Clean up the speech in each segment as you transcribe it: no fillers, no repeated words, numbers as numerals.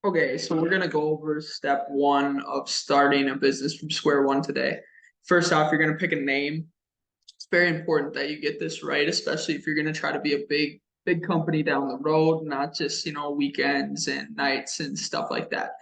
Okay, so we're gonna go over step one of starting a business from square one today. First off, you're gonna pick a name. It's very important that you get this right, especially if you're gonna try to be a big company down the road, not just weekends and nights and stuff like that.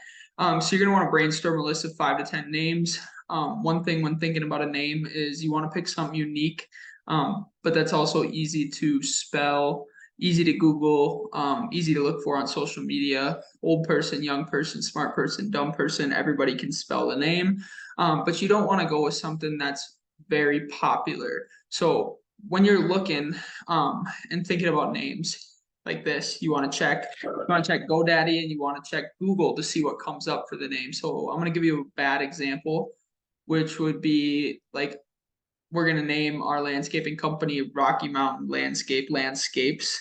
So you're gonna want to brainstorm a list of 5 to 10 names. One thing when thinking about a name is you want to pick something unique, but that's also easy to spell, easy to Google, easy to look for on social media. Old person, young person, smart person, dumb person, everybody can spell the name. But you don't want to go with something that's very popular. So when you're looking and thinking about names like this, you want to check GoDaddy and you want to check Google to see what comes up for the name. So I'm going to give you a bad example, which would be like we're going to name our landscaping company Rocky Mountain Landscapes,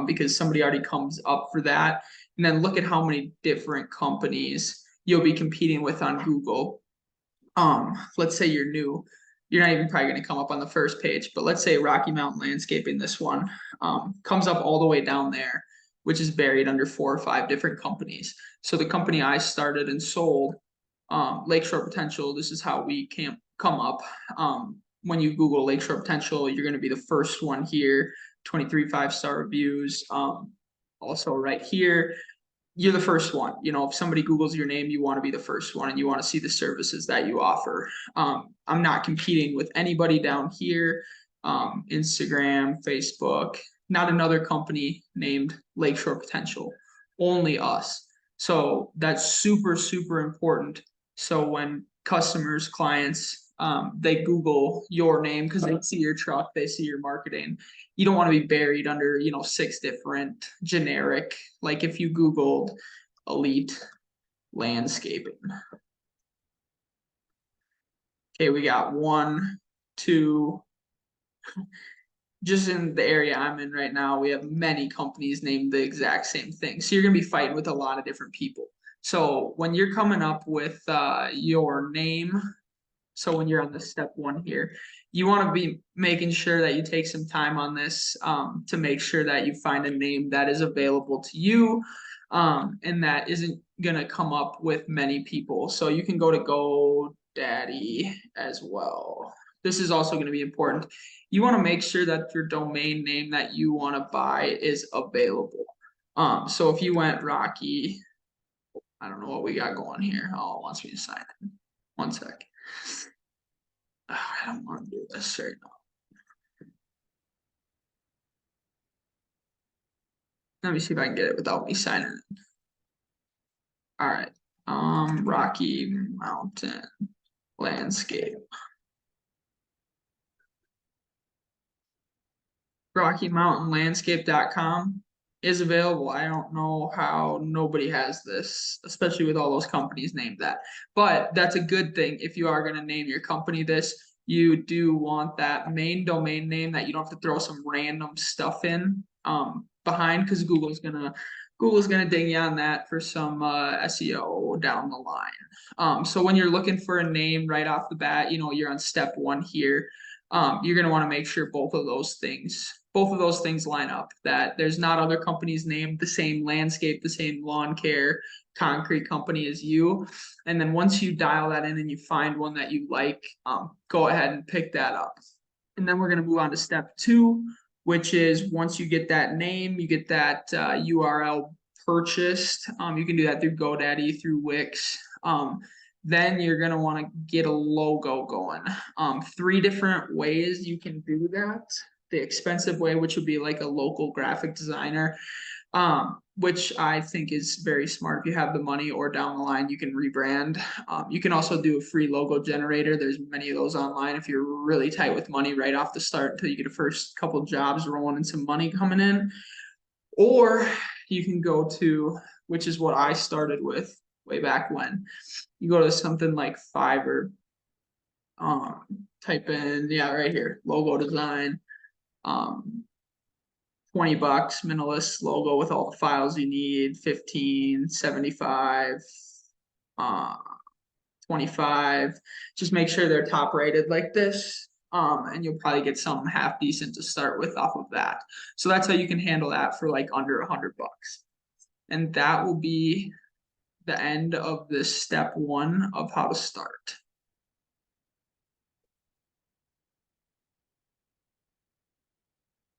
because somebody already comes up for that. And then look at how many different companies you'll be competing with on Google. Let's say you're new. You're not even probably going to come up on the first page, but let's say Rocky Mountain Landscaping, this one, comes up all the way down there, which is buried under 4 or 5 different companies. So the company I started and sold, Lakeshore Potential, this is how we can come up. When you Google Lakeshore Potential, you're going to be the first one here. 23 5-star reviews. Also right here, you're the first one. If somebody Googles your name, you want to be the first one and you want to see the services that you offer. I'm not competing with anybody down here. Instagram, Facebook, not another company named Lakeshore Potential, only us. So that's super, super important. So when customers, clients, they Google your name because they see your truck, they see your marketing. You don't want to be buried under 6 different generic. Like if you Googled Elite Landscaping. Okay, we got 1, 2. Just in the area I'm in right now, we have many companies named the exact same thing. So you're gonna be fighting with a lot of different people. So when you're coming up with your name, so when you're on the step one here, you want to be making sure that you take some time on this, to make sure that you find a name that is available to you, and that isn't going to come up with many people. So you can go to GoDaddy as well. This is also going to be important. You want to make sure that your domain name that you want to buy is available. So if you went Rocky, I don't know what we got going here. Oh, it wants me to sign in. One sec. I don't want to do this right now. Let me see if I can get it without me signing in. All right. Rocky Mountain Landscape. RockyMountainLandscape.com is available. I don't know how nobody has this, especially with all those companies named that. But that's a good thing. If you are going to name your company this, you do want that main domain name that you don't have to throw some random stuff in behind, because Google's gonna ding you on that for some SEO down the line. So when you're looking for a name right off the bat, you're on step one here. You're going to want to make sure both of those things line up, that there's not other companies named the same landscape, the same lawn care, concrete company as you. And then once you dial that in and you find one that you like, go ahead and pick that up. And then we're going to move on to step 2, which is once you get that name, you get that URL purchased. You can do that through GoDaddy, through Wix. Then you're going to want to get a logo going. 3 different ways you can do that. The expensive way, which would be like a local graphic designer, which I think is very smart if you have the money, or down the line you can rebrand. You can also do a free logo generator. There's many of those online if you're really tight with money right off the start until you get a first couple jobs rolling and some money coming in. Or you can go to, which is what I started with way back when, you go to something like Fiverr, type in, right here, logo design, $20, minimalist logo with all the files you need, 15, 75, 25. Just make sure they're top rated like this, and you'll probably get something half decent to start with off of that. So that's how you can handle that for like under $100. And that will be the end of this step one of how to start.